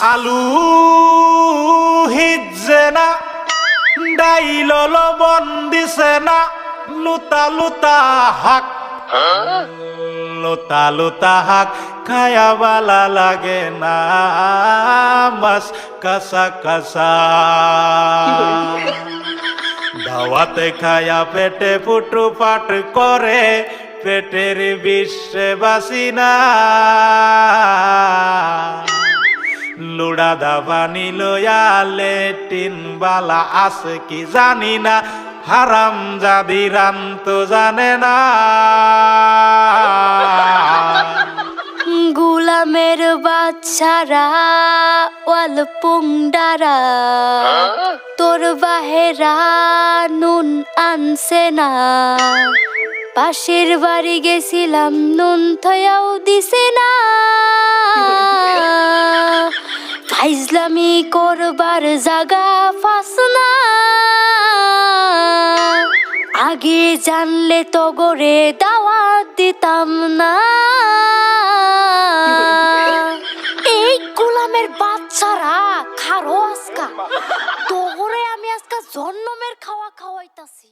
আলু হিজে না ডাইল লবণ দিছে না লুতা লুতা হাক লুতা লুতা হাক খায়া বালা লাগে না মাছ কাঁচা কাঁচা দাওয়াতে খায়া পেটে ফুটু পাট করে পেটের বিশ্বে বাসি না লুড়া দাবানি লয়া লেটিন বালা আছে কি জানি না হারাম জাদি রান তো জানে না গুলামের বাচ্চারা ওয়াল পুংডারা তোর বাহেরা নুন আনছে না পাশের বাড়ি গেছিলাম নুন থয়াও দিছে না ফাইজলামি করবার জাগা ফাস না আগে জানলে তো গরে দাওয়াত দিতাম না এই গোলামের বাচ্চারা খারো আজকা তোরে আমি আজকা জন্মের খাওয়া খাওয়াইতাছি।